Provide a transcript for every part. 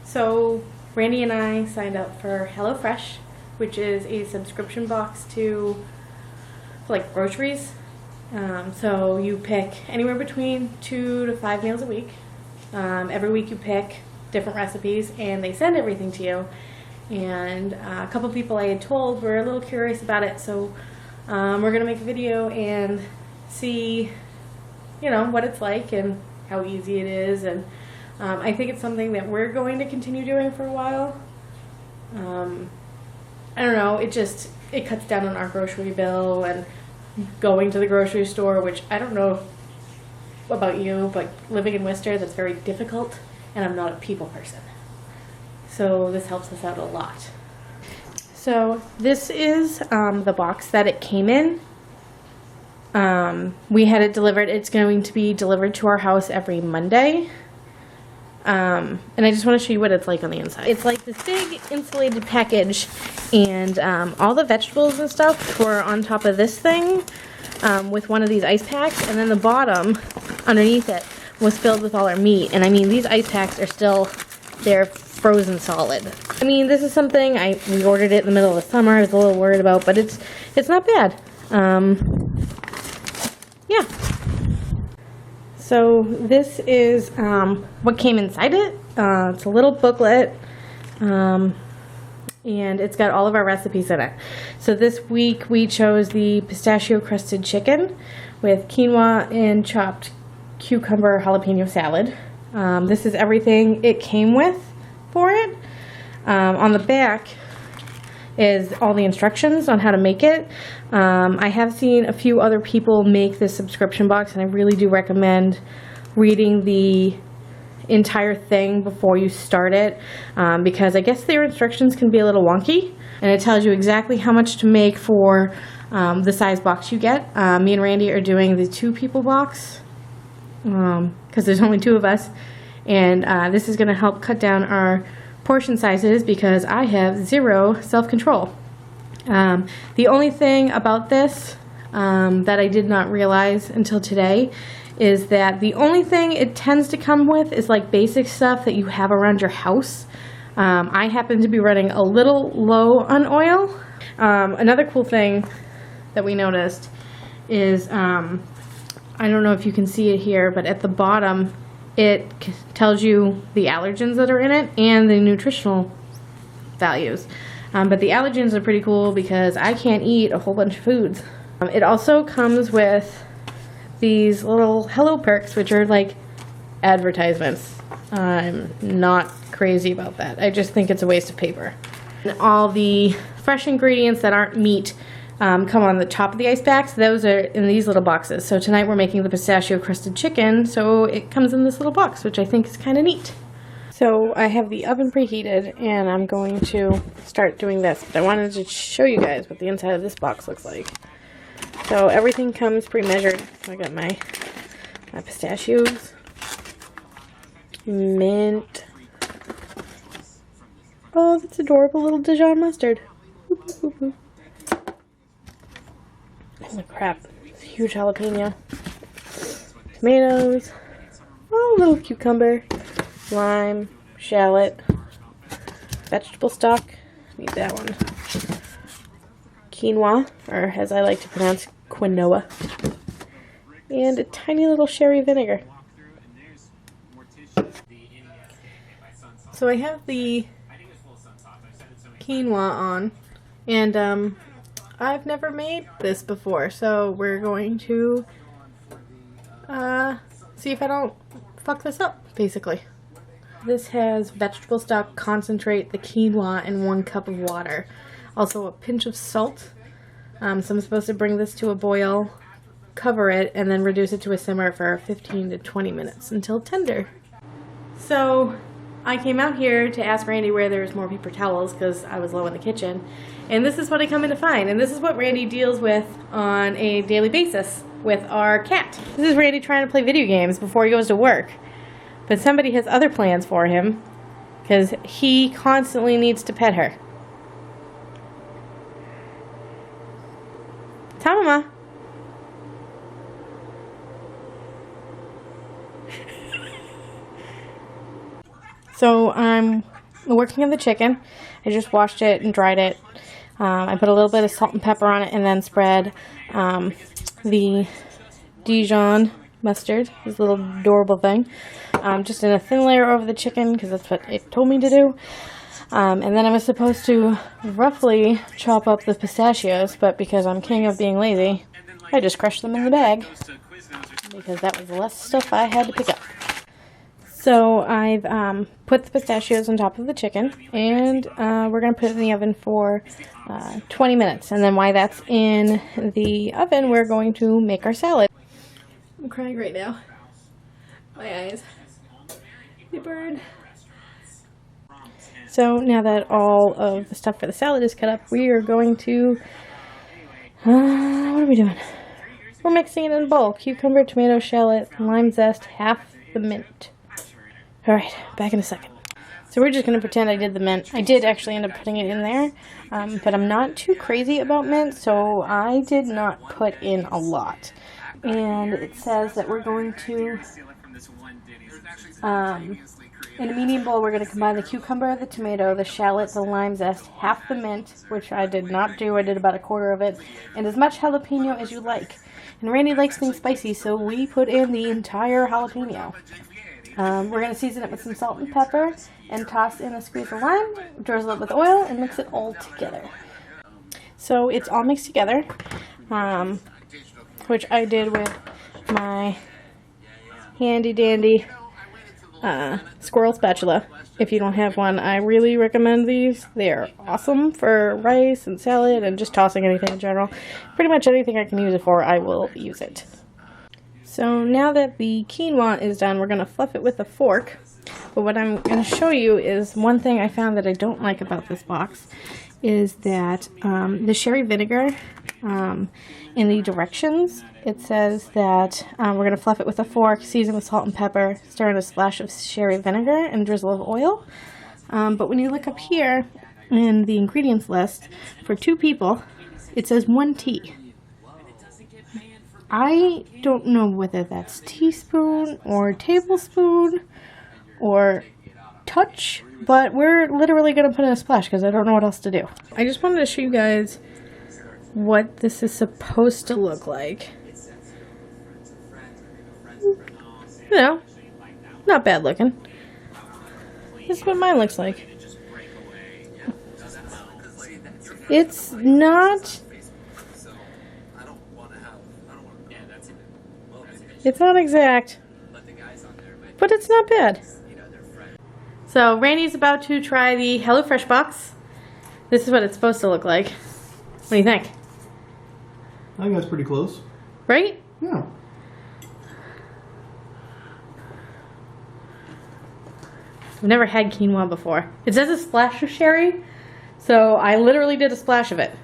So Randy and I signed up for HelloFresh, which is a subscription box to like groceries. So you pick anywhere between 2 to 5 meals a week. Every week you pick different recipes and they send everything to you. And a couple people I had told were a little curious about it, so we're gonna make a video and see, what it's like and how easy it is. And I think it's something that we're going to continue doing for a while. I don't know, it cuts down on our grocery bill and going to the grocery store, which I don't know about you, but living in Worcester, that's very difficult, and I'm not a people person. So this helps us out a lot. So this is the box that it came in. We had it delivered. It's going to be delivered to our house every Monday. And I just want to show you what it's like on the inside. It's like this big insulated package, and all the vegetables and stuff were on top of this thing with one of these ice packs, and then the bottom underneath it was filled with all our meat. And I mean, these ice packs are still, they're frozen solid. I mean, this is something we ordered it in the middle of the summer. I was a little worried about, but it's not bad. Yeah. So this is what came inside it. It's a little booklet, and it's got all of our recipes in it. So this week we chose the pistachio crusted chicken with quinoa and chopped cucumber jalapeno salad. This is everything it came with for it. On the back is all the instructions on how to make it. I have seen a few other people make this subscription box, and I really do recommend reading the entire thing before you start it, because I guess their instructions can be a little wonky, and it tells you exactly how much to make for the size box you get. Me and Randy are doing the 2-people box because there's only 2 of us, and this is going to help cut down our portion sizes because I have 0 self-control. The only thing about this that I did not realize until today is that the only thing it tends to come with is like basic stuff that you have around your house. I happen to be running a little low on oil. Another cool thing that we noticed is, I don't know if you can see it here, but at the bottom it tells you the allergens that are in it and the nutritional values. But the allergens are pretty cool because I can't eat a whole bunch of foods. It also comes with these little Hello Perks, which are like advertisements. I'm not crazy about that. I just think it's a waste of paper. And all the fresh ingredients that aren't meat come on the top of the ice packs. Those are in these little boxes. So tonight we're making the pistachio crusted chicken, so it comes in this little box, which I think is kind of neat. So I have the oven preheated, and I'm going to start doing this. But I wanted to show you guys what the inside of this box looks like. So everything comes pre-measured. So I got my pistachios, mint. Oh, that's adorable little Dijon mustard. Holy crap, it's a huge jalapeno. Tomatoes. Oh, little cucumber. Lime, shallot, vegetable stock, need that one, quinoa, or as I like to pronounce, quinoa, and a tiny little sherry vinegar. So I have the quinoa on, and I've never made this before, so we're going to see if I don't fuck this up, basically. This has vegetable stock, concentrate, the quinoa, and 1 cup of water. Also a pinch of salt. So I'm supposed to bring this to a boil, cover it, and then reduce it to a simmer for 15 to 20 minutes until tender. So I came out here to ask Randy where there's more paper towels because I was low in the kitchen. And this is what I come in to find. And this is what Randy deals with on a daily basis with our cat. This is Randy trying to play video games before he goes to work. But somebody has other plans for him because he constantly needs to pet her. Mama. So I'm working on the chicken. I just washed it and dried it. I put a little bit of salt and pepper on it and then spread the Dijon mustard, this little adorable thing, just in a thin layer over the chicken because that's what it told me to do. And then I was supposed to roughly chop up the pistachios, but because I'm king of being lazy, I just crushed them in the bag because that was less stuff I had to pick up. So I've put the pistachios on top of the chicken, and we're going to put it in the oven for 20 minutes. And then while that's in the oven, we're going to make our salad. I'm crying right now. My eyes. They burn. So now that all of the stuff for the salad is cut up, we are going to... what are we doing? We're mixing it in a bowl. Cucumber, tomato, shallot, lime zest, half the mint. Alright, back in a second. So we're just going to pretend I did the mint. I did actually end up putting it in there, but I'm not too crazy about mint, so I did not put in a lot. And it says that we're going to, in a medium bowl, we're going to combine the cucumber, the tomato, the shallot, the lime zest, half the mint, which I did not do. I did about a quarter of it, and as much jalapeno as you like. And Randy likes things spicy, so we put in the entire jalapeno. We're going to season it with some salt and pepper and toss in a squeeze of lime, drizzle it with oil, and mix it all together. So it's all mixed together, which I did with my handy dandy squirrel spatula. If you don't have one, I really recommend these. They are awesome for rice and salad and just tossing anything in general. Pretty much anything I can use it for, I will use it. So now that the quinoa is done, we're going to fluff it with a fork. But what I'm going to show you is one thing I found that I don't like about this box is that the sherry vinegar, in the directions, it says that we're going to fluff it with a fork, season with salt and pepper, stir in a splash of sherry vinegar, and drizzle of oil. But when you look up here in the ingredients list, for 2 people, it says 1 tea. I don't know whether that's teaspoon or tablespoon or touch, but we're literally going to put in a splash because I don't know what else to do. I just wanted to show you guys what this is supposed to look like. You know, not bad looking. This is what mine looks like. It's not... It's not exact, but it's not bad. So Randy's about to try the HelloFresh box. This is what it's supposed to look like. What do you think? I think that's pretty close. Right? Yeah. I've never had quinoa before. It says a splash of sherry, so I literally did a splash of it.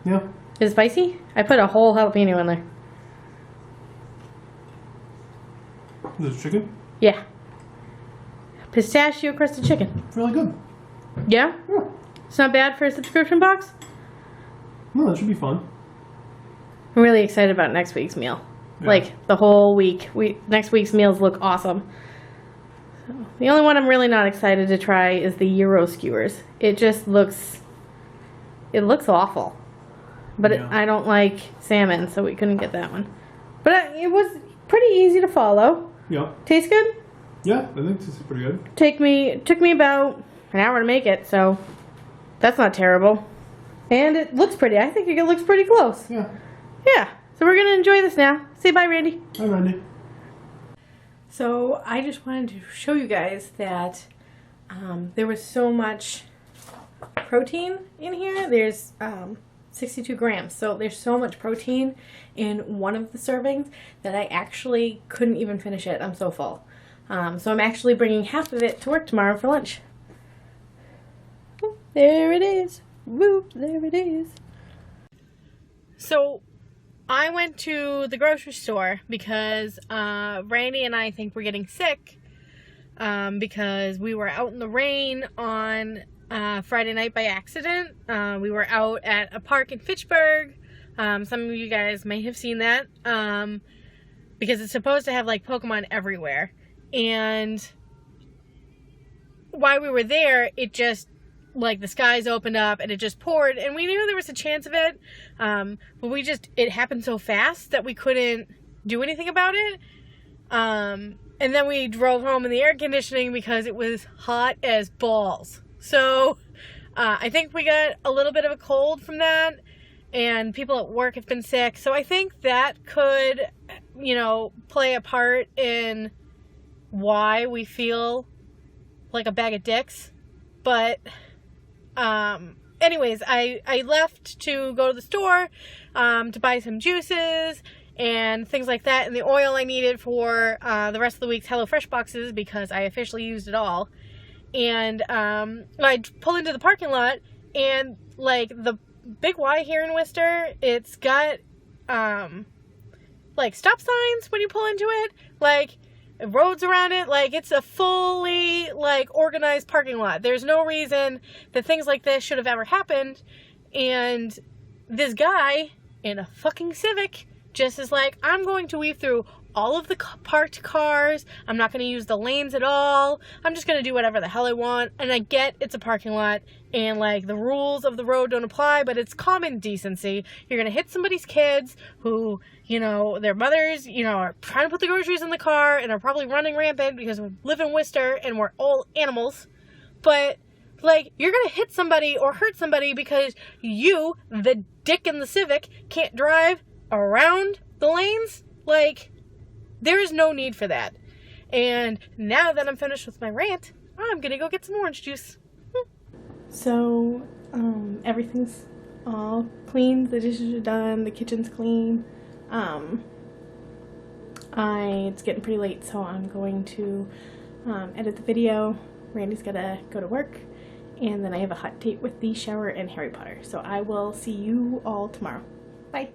Yeah. Is it spicy? I put a whole jalapeno in there. Is this chicken? Yeah. Pistachio crusted chicken. Really good. Yeah? Yeah. It's not bad for a subscription box? No, that should be fun. I'm really excited about next week's meal. Yeah. Like, the whole week. Next week's meals look awesome. So, the only one I'm really not excited to try is the gyro skewers. It just looks... It looks awful. But Yeah. I don't like salmon, so we couldn't get that one. But it was pretty easy to follow. Yeah. Tastes good? Yeah, I think this is pretty good. Took me about an hour to make it, so that's not terrible. And it looks pretty. I think it looks pretty close. Yeah. Yeah. So we're gonna enjoy this now. Say bye, Randy. Hi, Randy. So I just wanted to show you guys that there was so much protein in here. There's 62 grams. So there's so much protein in one of the servings that I actually couldn't even finish it. I'm so full. So I'm actually bringing half of it to work tomorrow for lunch. Oh, there it is. Whoop, there it is. So I went to the grocery store because Randy and I think we're getting sick because we were out in the rain on Friday night by accident. We were out at a park in Fitchburg. Some of you guys may have seen that because it's supposed to have like Pokemon everywhere. And while we were there, it just, like, the skies opened up and it just poured, and we knew there was a chance of it, but it happened so fast that we couldn't do anything about it. And then we drove home in the air conditioning because it was hot as balls. So I think we got a little bit of a cold from that, and people at work have been sick. So I think that could, play a part in why we feel like a bag of dicks. But anyways, I left to go to the store to buy some juices and things like that, and the oil I needed for the rest of the week's HelloFresh boxes, because I officially used it all. And I pull into the parking lot, and like the Big Y here in Worcester, it's got like stop signs when you pull into it, like roads around it, like it's a fully like organized parking lot. There's no reason that things like this should have ever happened. And this guy in a fucking Civic just is like, I'm going to weave through all of the parked cars. I'm not going to use the lanes at all. I'm just going to do whatever the hell I want. And I get it's a parking lot and like the rules of the road don't apply, but it's common decency. You're going to hit somebody's kids who, their mothers, are trying to put the groceries in the car and are probably running rampant because we live in Worcester and we're all animals. But like, you're going to hit somebody or hurt somebody because you, the dick in the Civic, can't drive around the lanes? Like, there is no need for that. And now that I'm finished with my rant, I'm gonna go get some orange juice. So, everything's all clean. The dishes are done. The kitchen's clean. It's getting pretty late, so I'm going to edit the video. Randy's gotta go to work. And then I have a hot date with the shower and Harry Potter. So I will see you all tomorrow. Bye.